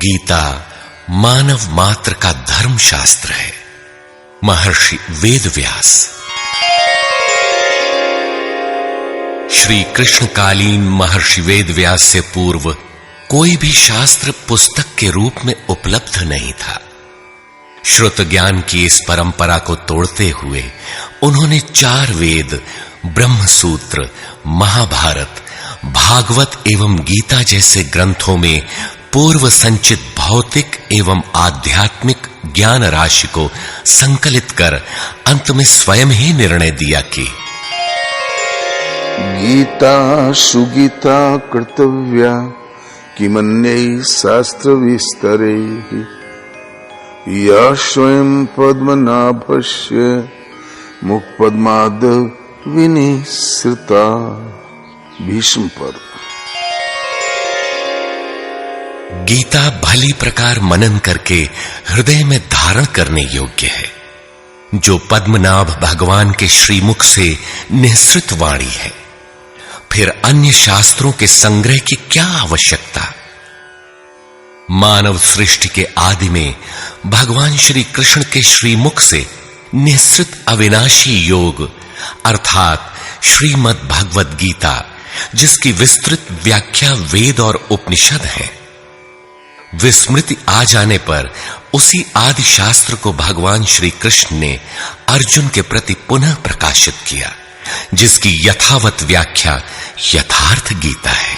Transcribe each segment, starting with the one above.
गीता मानव मात्र का धर्म शास्त्र है। महर्षि वेदव्यास। श्री कृष्णकालीन महर्षि वेदव्यास से पूर्व कोई भी शास्त्र पुस्तक के रूप में उपलब्ध नहीं था। श्रुत ज्ञान की इस परंपरा को तोड़ते हुए उन्होंने 4 वेद, ब्रह्म सूत्र, महाभारत, भागवत एवं गीता जैसे ग्रंथों में पूर्व संचित भौतिक एवं आध्यात्मिक ज्ञान राशि को संकलित कर अंत में स्वयं ही निर्णय दिया कि गीता सुगीता कर्तव्या किमन्यै शास्त्र विस्तरे या स्वयं पद्मनाभस्य मुखपद्माद विनिसृता। भीष्म पर्व। गीता भली प्रकार मनन करके हृदय में धारण करने योग्य है, जो पद्मनाभ भगवान के श्रीमुख से निःसृत वाणी है। फिर अन्य शास्त्रों के संग्रह की क्या आवश्यकता। मानव सृष्टि के आदि में भगवान श्री कृष्ण के श्रीमुख से निःसृत अविनाशी योग अर्थात श्रीमद् भगवद गीता, जिसकी विस्तृत व्याख्या वेद और उपनिषद है, विस्मृति आ जाने पर उसी आदि शास्त्र को भगवान श्री कृष्ण ने अर्जुन के प्रति पुनः प्रकाशित किया, जिसकी यथावत व्याख्या यथार्थ गीता है।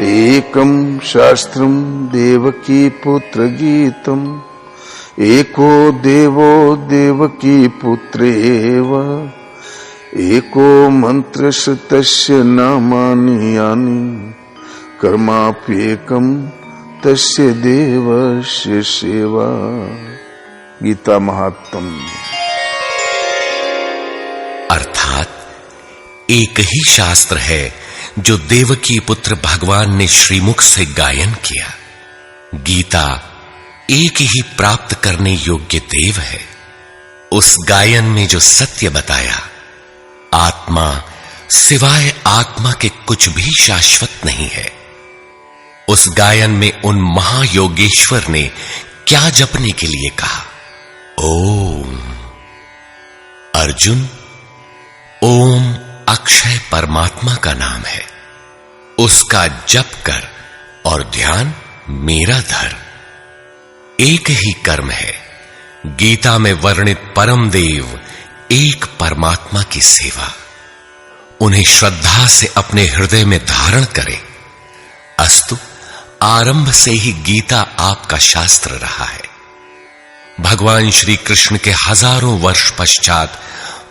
एकम शास्त्रम देवकी पुत्र गीतम एको देवो देवकी पुत्रेव एको मंत्र तस्य नामानि यानि कर्माप्येकम तस्य देवस्य सेवा। गीता महात्म्य। अर्थात एक ही शास्त्र है जो देवकी पुत्र भगवान ने श्रीमुख से गायन किया। गीता एक ही प्राप्त करने योग्य देव है। उस गायन में जो सत्य बताया, आत्मा सिवाय आत्मा के कुछ भी शाश्वत नहीं है। उस गायन में उन महायोगेश्वर ने क्या जपने के लिए कहा। ओम। अर्जुन, ओम अक्षय परमात्मा का नाम है, उसका जप कर और ध्यान मेरा धर। एक ही कर्म है। गीता में वर्णित परम देव एक परमात्मा की सेवा। उन्हें श्रद्धा से अपने हृदय में धारण करें। अस्तु, आरंभ से ही गीता आपका शास्त्र रहा है। भगवान श्री कृष्ण के हजारों वर्ष पश्चात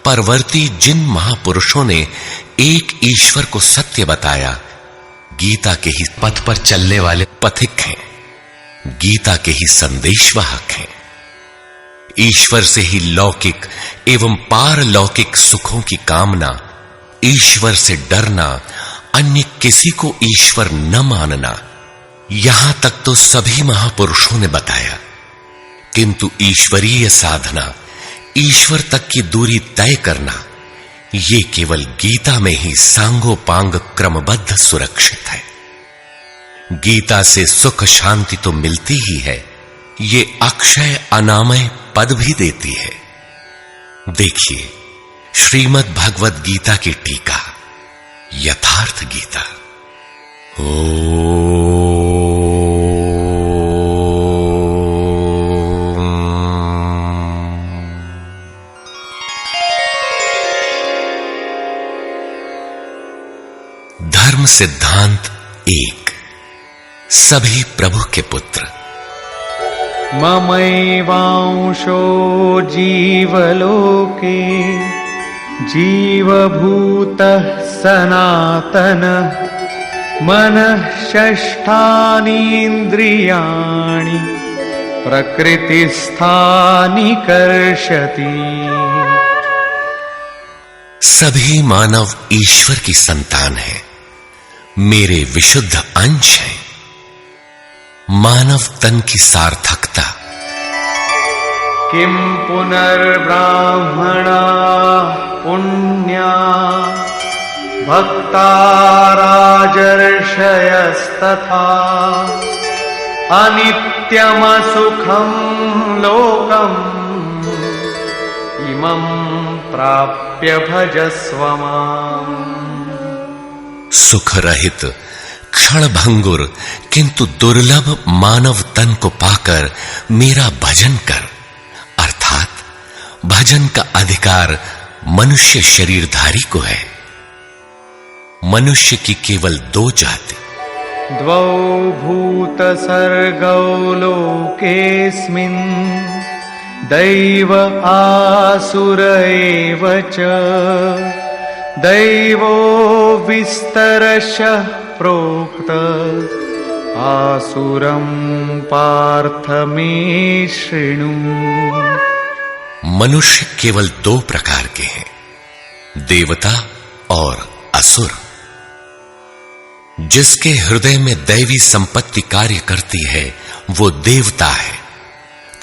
परवर्ती जिन महापुरुषों ने एक ईश्वर को सत्य बताया, गीता के ही पथ पर चलने वाले पथिक हैं, गीता के ही संदेशवाहक हैं। ईश्वर से ही लौकिक एवं पारलौकिक सुखों की कामना, ईश्वर से डरना, अन्य किसी को ईश्वर न मानना, यहां तक तो सभी महापुरुषों ने बताया। किंतु ईश्वरीय साधना, ईश्वर तक की दूरी तय करना, ये केवल गीता में ही सांगोपांग क्रमबद्ध सुरक्षित है। गीता से सुख शांति तो मिलती ही है, ये अक्षय अनामय पद भी देती है। देखिए श्रीमद् भगवद गीता की टीका, यथार्थ गीता। धर्म सिद्धांत 1। सभी प्रभु के पुत्र। ममैवांशो जीवलोके जीवभूतः सनातनः मनः षष्ठानीन्द्रियाणि प्रकृतिस्थानि कर्षति। सभी मानव ईश्वर की संतान है, मेरे विशुद्ध अंश हैं। मानव तन की सार्थकता। किम पुनर्ब्राह्मणा पुण्या भक्ता राजर्षयस्तथा अनित्यमसुखं लोकम् इमं प्राप्य भजस्व माम्। सुख रहित क्षणभंगुर किंतु दुर्लभ मानव तन को पाकर मेरा भजन कर, अर्थात भजन का अधिकार मनुष्य शरीरधारी को है। मनुष्य की केवल दो जाति, द्वौ भूत सर्गौ लोकेस्मिन् दैव आसुर एव च। दैवो विस्तरशः प्रोक्त आसुरं पार्थ मे शृणु। मनुष्य केवल दो प्रकार के हैं, देवता और असुर। जिसके हृदय में दैवी संपत्ति कार्य करती है वो देवता है,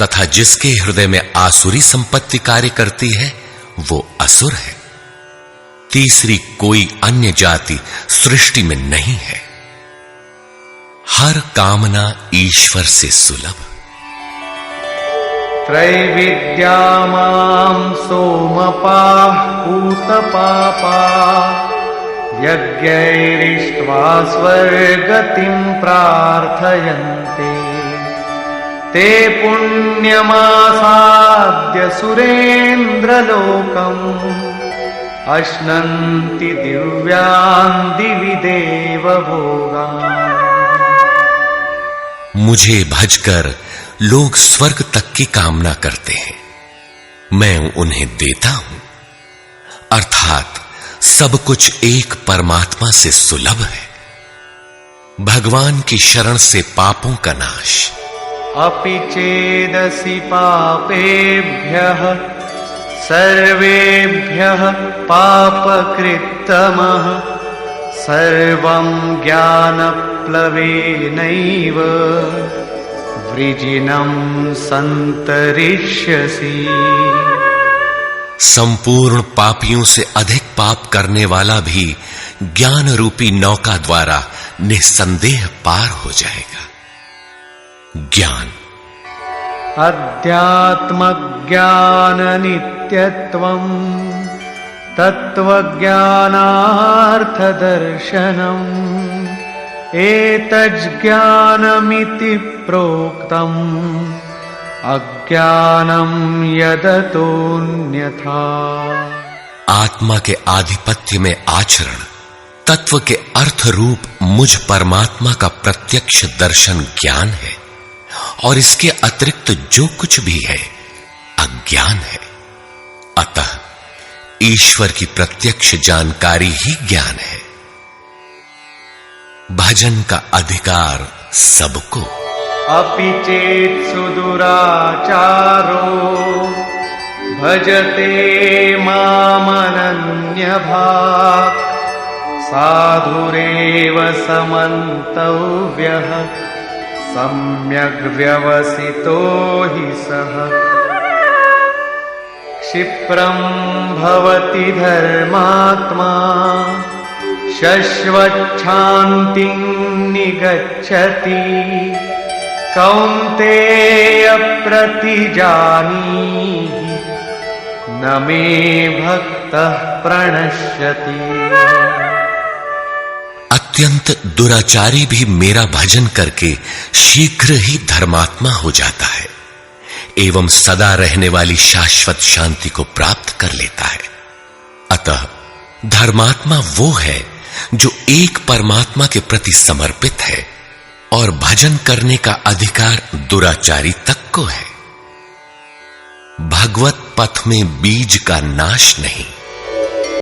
तथा जिसके हृदय में आसुरी संपत्ति कार्य करती है वो असुर है। तीसरी कोई अन्य जाति सृष्टि में नहीं है। हर कामना ईश्वर से सुलभ। त्रैविद्या मां सोमपाः पूतपापाः यज्ञैरिष्ट्वा स्वर्गतिं प्रार्थयन्ते। ते पुण्यमासाद्य सुरेन्द्रलोकम् अश्नन्ति दिव्यान् दिवि देवभोगान्। मुझे भजकर लोग स्वर्ग तक की कामना करते हैं, मैं उन्हें देता हूं। अर्थात सब कुछ एक परमात्मा से सुलभ है। भगवान की शरण से पापों का नाश। अपि चेदसि पापेभ्यः सर्वेभ्यः पापकृत्तमः सर्वं ज्ञानप्लवेनैव वृजिनं सन्तरिष्यसि। संपूर्ण पापियों से अधिक पाप करने वाला भी ज्ञान रूपी नौका द्वारा निस्संदेह पार हो जाएगा। ज्ञान अध्यात्मज्ञान नित्यत्वं तत्त्वज्ञानार्थदर्शनम् एतज्ज्ञानमिति प्रोक्तम् अज्ञानं यदतोऽन्यथा। आत्मा के आधिपत्य में आचरण, तत्व के अर्थ रूप मुझ परमात्मा का प्रत्यक्ष दर्शन ज्ञान है, और इसके अतिरिक्त जो कुछ भी है अज्ञान है। अतः ईश्वर की प्रत्यक्ष जानकारी ही ज्ञान है। भजन का अधिकार सबको। अपि चेत् सुदुराचारो भजते मामनन्यभाक् साधुरेव समन्तव्यः सम्यग् व्यवसितो हि सः। क्षिप्रं भवति धर्मात्मा शश्वच्छान्तिं निगच्छति कौन्तेय प्रतिजानीहि न मे भक्तः प्रणश्यति। अत्यंत दुराचारी भी मेरा भजन करके शीघ्र ही धर्मात्मा हो जाता है एवं सदा रहने वाली शाश्वत शांति को प्राप्त कर लेता है। अतः धर्मात्मा वो है जो एक परमात्मा के प्रति समर्पित है, और भजन करने का अधिकार दुराचारी तक को है। भगवत पथ में बीज का नाश नहीं।